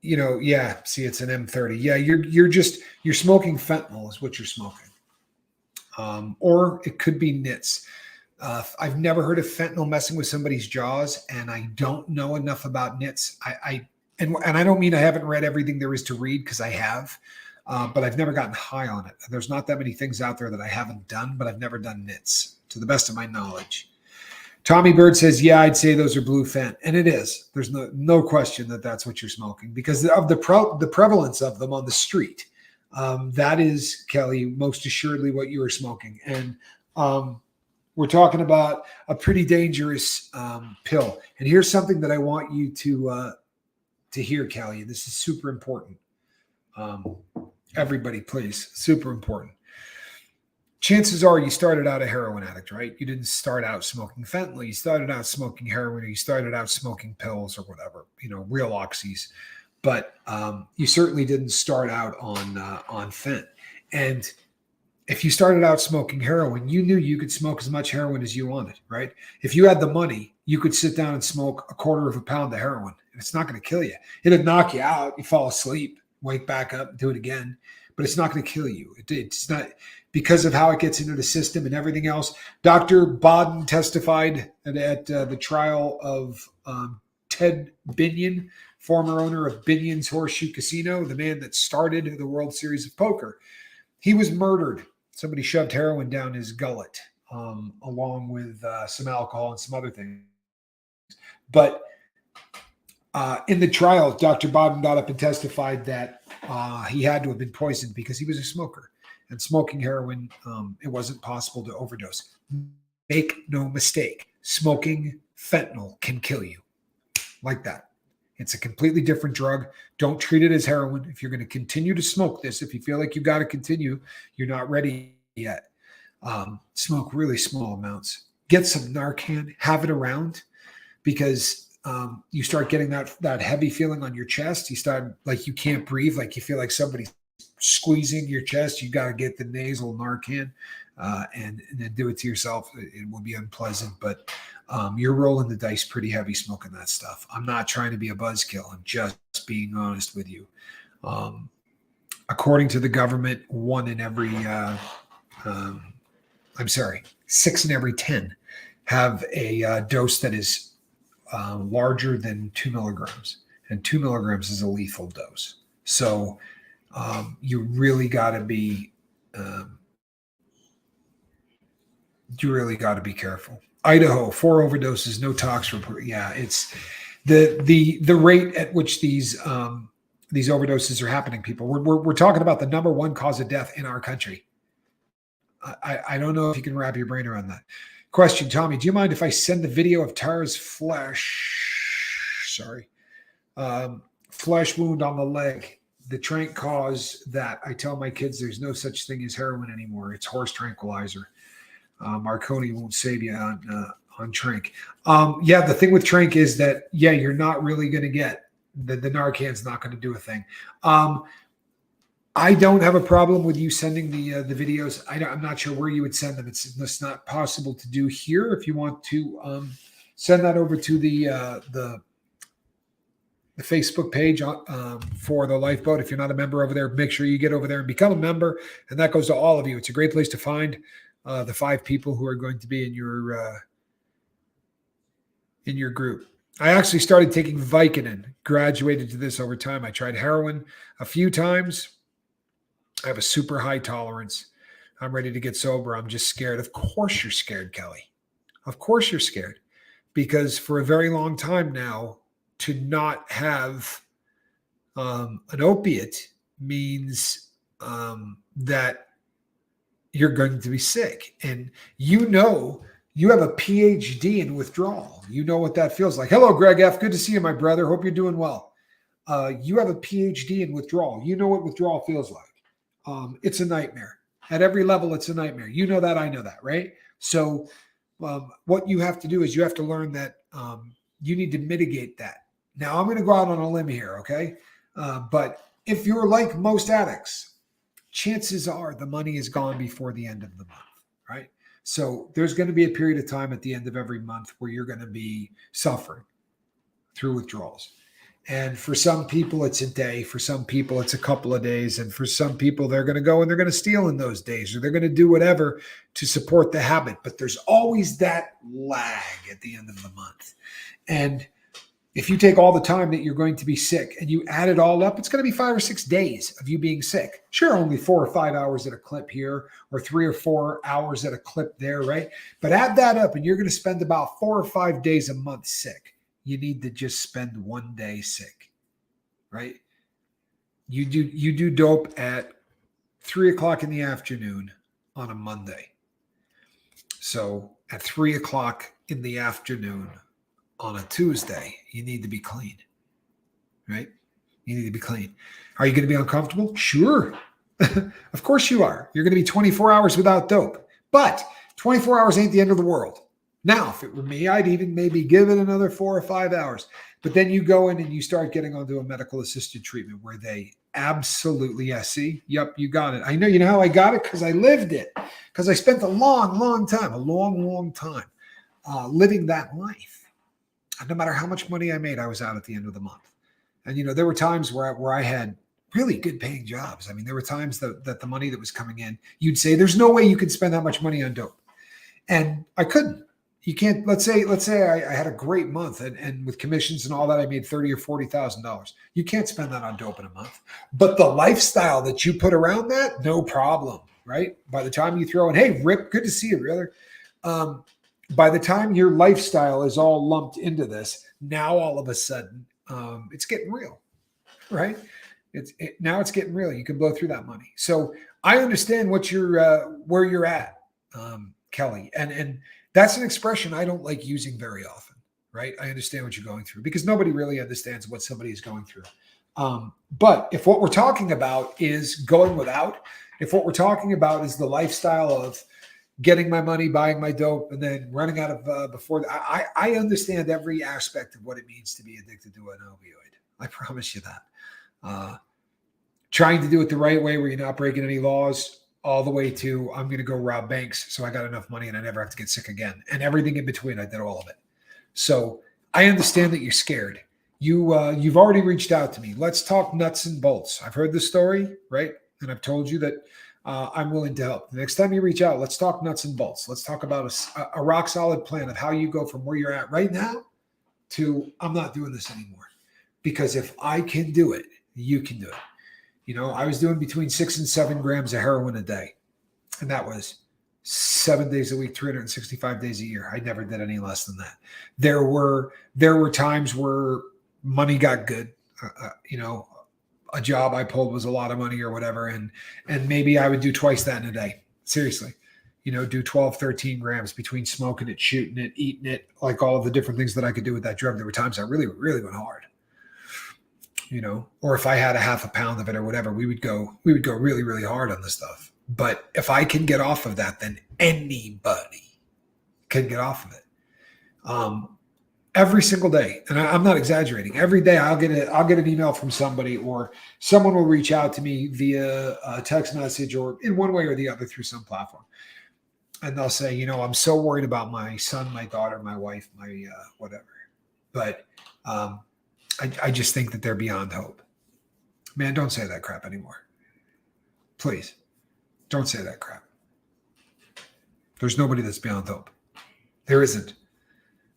yeah. See, it's an M30. Yeah, you're smoking fentanyl is what you're smoking, or it could be nits. I've never heard of fentanyl messing with somebody's jaws, and I don't know enough about nits. And I don't mean I haven't read everything there is to read, because I have, but I've never gotten high on it. There's not that many things out there that I haven't done, but I've never done nits, to the best of my knowledge. Tommy Bird says, yeah, I'd say those are blue fent. And it is. There's no question that that's what you're smoking because of the prevalence of them on the street. That is, Kelly, most assuredly what you are smoking. And we're talking about a pretty dangerous pill. And here's something that I want you to hear, Kelly. And this is super important. Everybody, please, super important. Chances are you started out a heroin addict, right? You didn't start out smoking fentanyl. You started out smoking heroin, or you started out smoking pills or whatever, real oxys. But you certainly didn't start out on fent. And if you started out smoking heroin, you knew you could smoke as much heroin as you wanted, right? If you had the money, you could sit down and smoke a quarter of a pound of heroin, and it's not going to kill you. It'll knock you out. You fall asleep, wake back up, do it again, but it's not going to kill you. It's not because of how it gets into the system and everything else. Dr. Bodden testified at the trial of Ted Binion, former owner of Binion's Horseshoe Casino, the man that started the World Series of Poker. He was murdered. Somebody shoved heroin down his gullet, along with some alcohol and some other things. But in the trial, Dr. Bodden got up and testified that he had to have been poisoned because he was a smoker. And smoking heroin, it wasn't possible to overdose. Make no mistake, smoking fentanyl can kill you like that. It's a completely different drug. Don't treat it as heroin. If you're going to continue to smoke this, if you feel like you've got to continue, you're not ready yet. Smoke really small amounts. Get some Narcan, have it around, because you start getting that heavy feeling on your chest. You start like you can't breathe, like you feel like somebody's squeezing your chest. You got to get the nasal Narcan and then do it to yourself. It will be unpleasant, but you're rolling the dice pretty heavy smoking that stuff. I'm not trying to be a buzzkill. I'm just being honest with you. According to the government, 6 in every 10 have a dose that is larger than 2 milligrams, and 2 milligrams is a lethal dose. So you really got to be careful. Idaho, 4 overdoses, no tox report. Yeah, it's the rate at which these overdoses are happening. People, we're talking about the number one cause of death in our country. I don't know if you can wrap your brain around that. Question, Tommy, do you mind if I send the video of Tara's flesh wound on the leg? The trank cause that. I tell my kids there's no such thing as heroin anymore. It's horse tranquilizer. Marconi won't save you on trank. Yeah, the thing with trank is that, you're not really going to get the Narcan's not going to do a thing. I don't have a problem with you sending the videos. I'm not sure where you would send them. It's not possible to do here. If you want to send that over to the Facebook page for the Lifeboat. If you're not a member over there, make sure you get over there and become a member. And that goes to all of you. It's a great place to find the 5 people who are going to be in your group. I actually started taking Vicodin, graduated to this over time. I tried heroin a few times. I have a super high tolerance. I'm ready to get sober. I'm just scared. Of course you're scared, Kelly. Of course you're scared. Because for a very long time now, to not have an opiate means that you're going to be sick. And you have a PhD in withdrawal. You know what that feels like. Hello, Greg F. Good to see you, my brother. Hope you're doing well. You have a PhD in withdrawal. You know what withdrawal feels like. It's a nightmare. At every level, it's a nightmare. You know that, I know that, right? So what you have to do is you have to learn that you need to mitigate that. Now, I'm going to go out on a limb here, okay? But if you're like most addicts, chances are the money is gone before the end of the month, right? So there's going to be a period of time at the end of every month where you're going to be suffering through withdrawals. And for some people, it's a day. For some people, it's a couple of days. And for some people, they're going to go and they're going to steal in those days, or they're going to do whatever to support the habit. But there's always that lag at the end of the month. And if you take all the time that you're going to be sick and you add it all up, it's going to be 5 or 6 days of you being sick. Sure, only 4 or 5 hours at a clip here, or 3 or 4 hours at a clip there, right? But add that up and you're going to spend about 4 or 5 days a month sick. You need to just spend 1 day sick, right? You do dope at 3 o'clock in the afternoon on a Monday. So at 3 o'clock in the afternoon on a Tuesday, you need to be clean, right? You need to be clean. Are you going to be uncomfortable? Sure. Of course you are. You're going to be 24 hours without dope, but 24 hours ain't the end of the world. Now, if it were me, I'd even maybe give it another 4 or 5 hours. But then you go in and you start getting onto a medical assisted treatment where they absolutely, yes, see, yep, you got it. I know, you know how I got it? Because I lived it. Because I spent a long time living that life. And no matter how much money I made, I was out at the end of the month. And, you know, there were times where I had really good paying jobs. I mean, there were times that the money that was coming in, you'd say, there's no way you could spend that much money on dope. And I couldn't. You can't, let's say I had a great month and with commissions and all that, I made $30,000 or $40,000. You can't spend that on dope in a month. But the lifestyle that you put around that, no problem, right? By the time you throw in, hey, Rip, good to see you, brother. By the time your lifestyle is all lumped into this, now all of a sudden, it's getting real, right? Now it's getting real. You can blow through that money. So I understand what where you're at, Kelly, and that's an expression I don't like using very often, right? I understand what you're going through because nobody really understands what somebody is going through. But if what we're talking about is going without, if what we're talking about is the lifestyle of getting my money, buying my dope, and then running out of before. I understand every aspect of what it means to be addicted to an opioid. I promise you that. Trying to do it the right way where you're not breaking any laws, all the way to I'm going to go rob banks so I got enough money and I never have to get sick again. And everything in between, I did all of it. So I understand that you're scared. You've already reached out to me. Let's talk nuts and bolts. I've heard the story, right? And I've told you that I'm willing to help. The next time you reach out, let's talk nuts and bolts. Let's talk about a rock solid plan of how you go from where you're at right now to I'm not doing this anymore. Because if I can do it, you can do it. You know, I was doing between 6 and 7 grams of heroin a day. And that was 7 days a week, 365 days a year. I never did any less than that. There were times where money got good, you know, a job I pulled was a lot of money or whatever. And maybe I would do twice that in a day. Seriously, you know, do 12, 13 grams between smoking it, shooting it, eating it, like all of the different things that I could do with that drug. There were times I really, really went hard, you know, or if I had a half a pound of it or whatever, we would go really, really hard on this stuff. But if I can get off of that, then anybody can get off of it. Every single day, and I'm not exaggerating. Every day, I'll get an email from somebody, or someone will reach out to me via a text message, or in one way or the other through some platform, and they'll say, you know, I'm so worried about my son, my daughter, my wife, my whatever, but I just think that they're beyond hope. Man, don't say that crap anymore. Please, don't say that crap. There's nobody that's beyond hope. There isn't.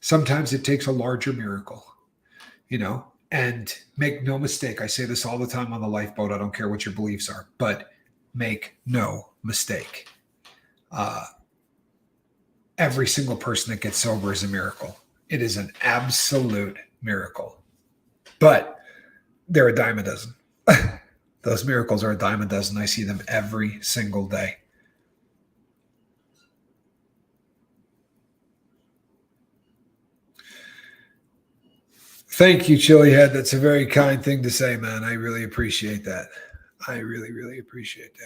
Sometimes it takes a larger miracle, you know, and make no mistake. I say this all the time on the lifeboat. I don't care what your beliefs are, but make no mistake. Every single person that gets sober is a miracle. It is an absolute miracle, but they're a dime a dozen. Those miracles are a dime a dozen. I see them every single day. Thank you, Chilihead. That's a very kind thing to say, man. I really appreciate that. I really, really appreciate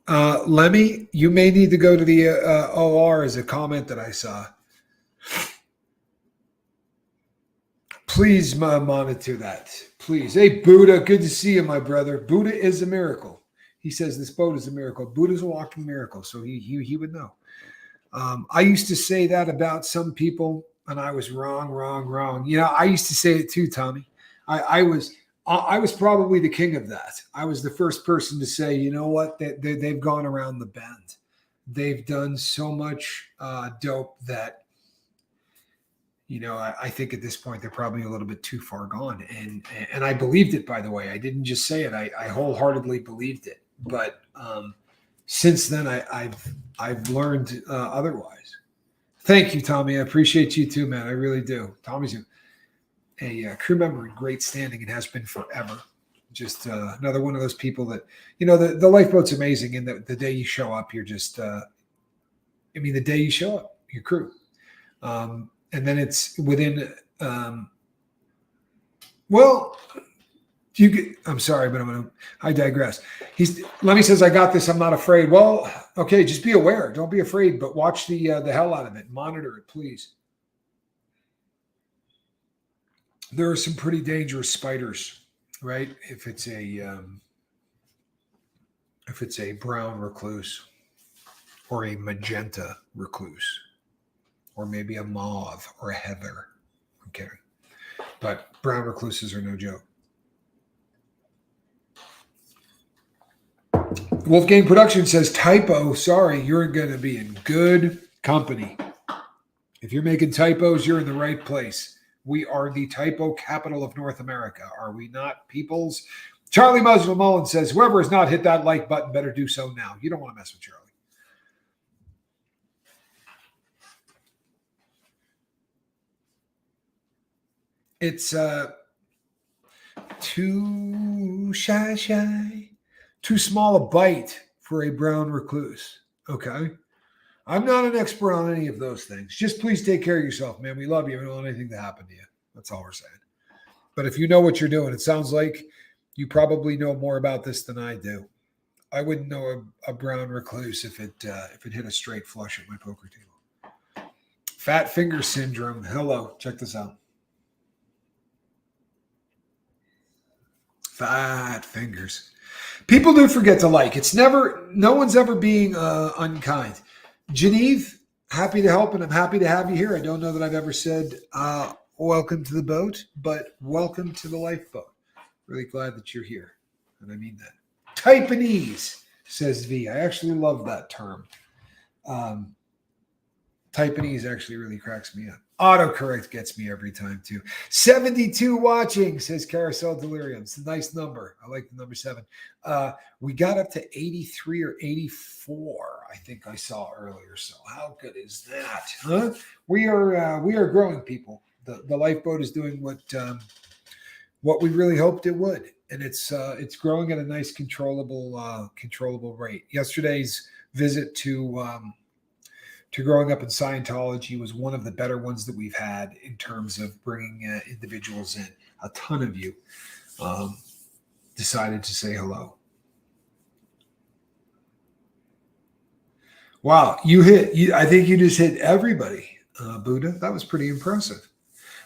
that. Lemmy, you may need to go to the OR as a comment that I saw. Please monitor that. Please. Hey, Buddha, good to see you, my brother. Buddha is a miracle. He says this boat is a miracle. Buddha's a walking miracle, so he would know. I used to say that about some people, and I was wrong. You know, I used to say it too, Tommy. I was probably the king of that. I was the first person to say, you know what, they've gone around the bend. they've done so much dope that, I think at this point they're probably a little bit too far gone. And I believed it, by the way. I didn't just say it. I wholeheartedly believed it. But since then, I've learned otherwise. Thank you, Tommy. I appreciate you too, man. I really do. Tommy's a crew member in great standing and has been forever. Just another one of those people that, the lifeboat's amazing. And the day you show up, you're just, the day you show up, your crew. And then it's within, I'm sorry, but I digress. Lemmy says, I got this. I'm not afraid. Well, okay. Just be aware. Don't be afraid, but watch the hell out of it. Monitor it, please. There are some pretty dangerous spiders, right? If it's a brown recluse or a magenta recluse or maybe a mauve or a heather. Okay. But brown recluses are no joke. Wolfgang Production says, typo, sorry, you're going to be in good company. If you're making typos, you're in the right place. We are the typo capital of North America, are we not, peoples? Charlie Muslim Mullen says, whoever has not hit that like button better do so now. You don't want to mess with Charlie. It's too shy, too small a bite for a brown recluse. Okay. I'm not an expert on any of those things. Just please take care of yourself, man. We love you. We don't want anything to happen to you. That's all we're saying. But if you know what you're doing, it sounds like you probably know more about this than I do. I wouldn't know a brown recluse if it hit a straight flush at my poker table. Fat finger syndrome. Hello. Check this out. Fat fingers. People do forget to like. No one's ever being unkind. Genevieve, happy to help, and I'm happy to have you here. I don't know that I've ever said welcome to the boat, but welcome to the lifeboat. Really glad that you're here, and I mean that. Taiwanese, says V. I actually love that term. Taiwanese actually really cracks me up. Autocorrect gets me every time, too. 72 watching, says Carousel Delirium. It's a nice number. I like the number 7. We got up to 83 or 84, I think I saw earlier. So how good is that? Huh? We are growing, people. The lifeboat is doing what we really hoped it would. And it's growing at a nice controllable rate. Yesterday's visit to growing up in Scientology was one of the better ones that we've had in terms of bringing individuals in. A ton of you decided to say hello. Wow, I think you just hit everybody, Buddha. That was pretty impressive.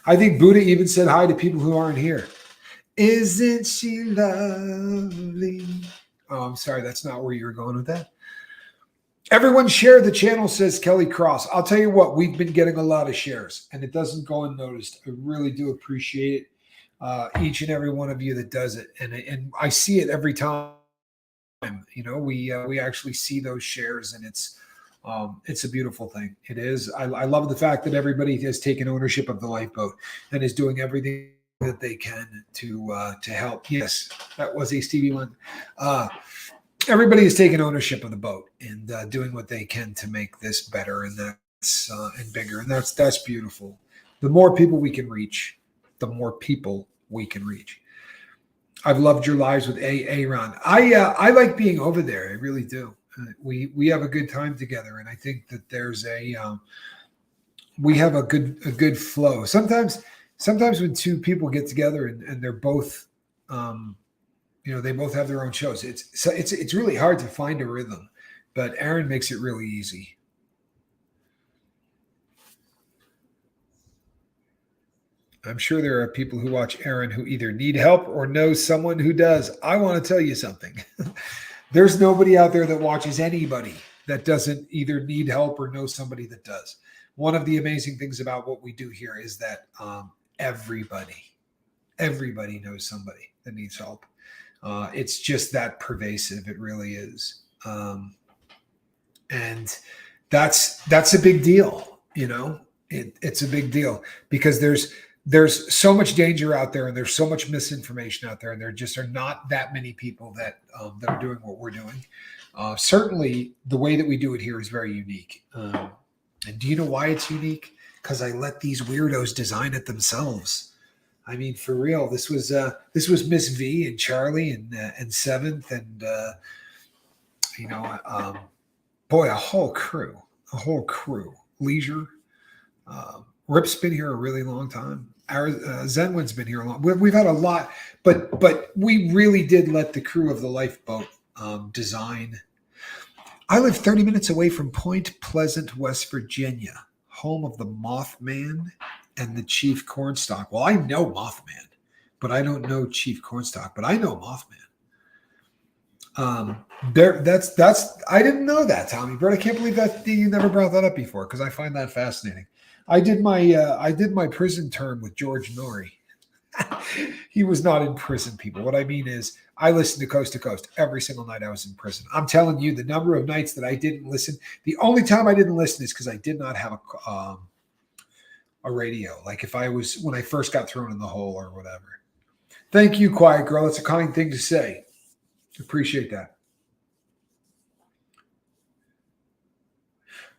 I think Buddha even said hi to people who aren't here. Isn't she lovely? Oh, I'm sorry. That's not where you're going with that. Everyone share the channel, says Kelly Cross. I'll tell you what, we've been getting a lot of shares, and it doesn't go unnoticed. I really do appreciate it. Each and every one of you that does it. And I see it every time. We actually see those shares, and it's a beautiful thing. It is. I love the fact that everybody has taken ownership of the lifeboat and is doing everything that they can to help. Yes, that was a Stevie one. Everybody is taking ownership of the boat and doing what they can to make this better and bigger, and that's beautiful. The more people we can reach, the more people we can reach. I've loved your lives with Aaron. I like being over there. I really do. We have a good time together, and I think that we have a good flow. Sometimes when two people get together and they're both they both have their own shows. It's really hard to find a rhythm, but Aaron makes it really easy. I'm sure there are people who watch Aaron who either need help or know someone who does. I want to tell you something. There's nobody out there that watches anybody that doesn't either need help or know somebody that does. One of the amazing things about what we do here is that everybody knows somebody that needs help. It's just that pervasive. It really is. And that's a big deal. It's a big deal because there's so much danger out there, and there's so much misinformation out there, and there just are not that many people that are doing what we're doing. Certainly, the way that we do it here is very unique. And do you know why it's unique? Because I let these weirdos design it themselves. I mean, for real, this was Miss V and Charlie and Seventh, and boy, a whole crew. Leisure. Rip's been here a really long time. Zenwin's been here a long. We've had a lot, but we really did let the crew of the lifeboat design. I live 30 minutes away from Point Pleasant, West Virginia, home of the Mothman and the Chief Cornstalk. Well, I know Mothman, but I don't know Chief Cornstalk, but I know Mothman. I didn't know that, Tommy Bird. I can't believe that you never brought that up before, because I find that fascinating. I did my prison term with George Norrie. He was not in prison, people. What I mean is, I listened to Coast to Coast every single night I was in prison. I'm telling you, the number of nights that I didn't listen. The only time I didn't listen is because I did not have a radio. Like when I first got thrown in the hole or whatever. Thank you, Quiet Girl. It's a kind thing to say. Appreciate that.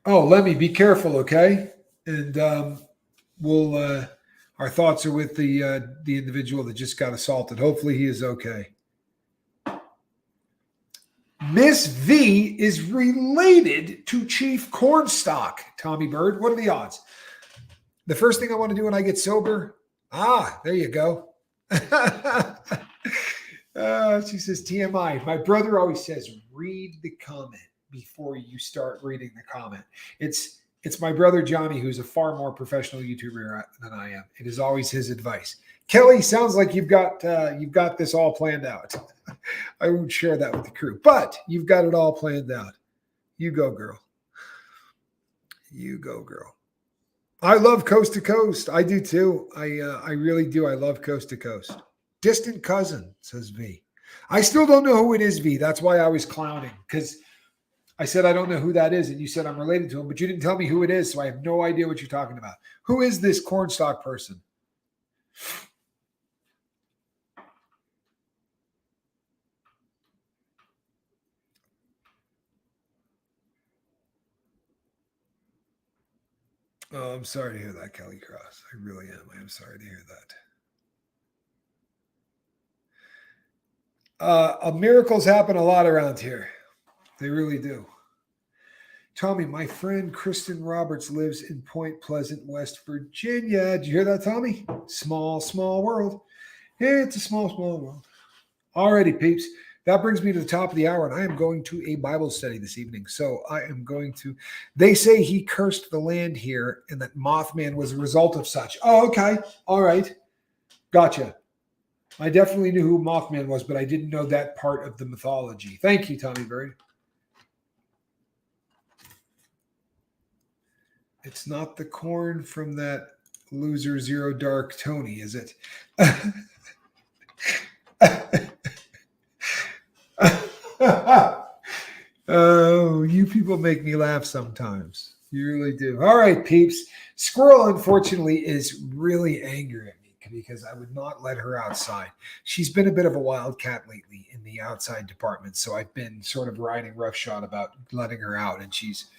Oh, Lemmy, be careful, okay? And our thoughts are with the individual that just got assaulted. Hopefully he is okay. Miss V is related to Chief Cornstalk, Tommy Bird. What are the odds? The first thing I want to do when I get sober, there you go. She says TMI. My brother always says, read the comment before you start reading the comment. It's my brother Johnny, who's a far more professional YouTuber than I am. It is always his advice. Kelly, sounds like you've got this all planned out. I won't share that with the crew, but you've got it all planned out. You go, girl. You go, girl. I love Coast to Coast. I do too. I really do. I love Coast to Coast. Distant cousin, says V. I still don't know who it is, V. That's why I was clowning, because I said I don't know who that is, and you said I'm related to him, but you didn't tell me who it is, so I have no idea what you're talking about. Who is this Cornstalk person? Oh, I'm sorry to hear that, Kelly Cross. I really am. I am sorry to hear that. Miracles happen a lot around here. They really do. Tommy, my friend Kristen Roberts lives in Point Pleasant, West Virginia. Did you hear that, Tommy? Small, small world. Yeah, it's a small, small world. Alrighty, peeps. That brings me to the top of the hour, and I am going to a Bible study this evening. So I am going to, they say he cursed the land here and that Mothman was a result of such. Oh, okay. All right. Gotcha. I definitely knew who Mothman was, but I didn't know that part of the mythology. Thank you, Tommy Bird. It's not the corn from that loser Zero Dark Tony, is it? Oh, you people make me laugh sometimes. You really do. All right, peeps. Squirrel, unfortunately, is really angry at me because I would not let her outside. She's been a bit of a wildcat lately in the outside department, so I've been sort of riding roughshod about letting her out, and she's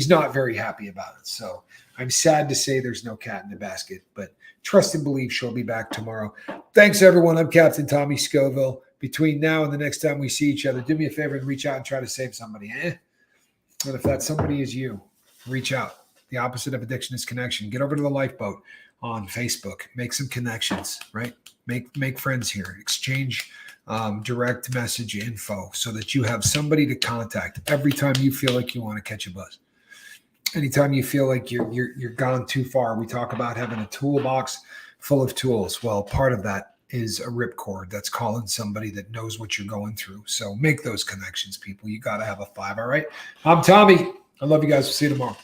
not very happy about it. So I'm sad to say there's no cat in the basket, but trust and believe she'll be back tomorrow. Thanks, everyone. I'm Captain Tommy Scoville. Between now and the next time we see each other, do me a favor and reach out and try to save somebody. And if that somebody is you, reach out. The opposite of addiction is connection. Get over to the Lifeboat on Facebook. Make some connections, right? Make friends here. Exchange direct message info so that you have somebody to contact every time you feel like you want to catch a buzz. Anytime you feel like you're gone too far, we talk about having a toolbox full of tools. Well, part of that is a ripcord that's calling somebody that knows what you're going through. So make those connections, people. You got to have a 5. All right. I'm Tommy. I love you guys. We'll see you tomorrow.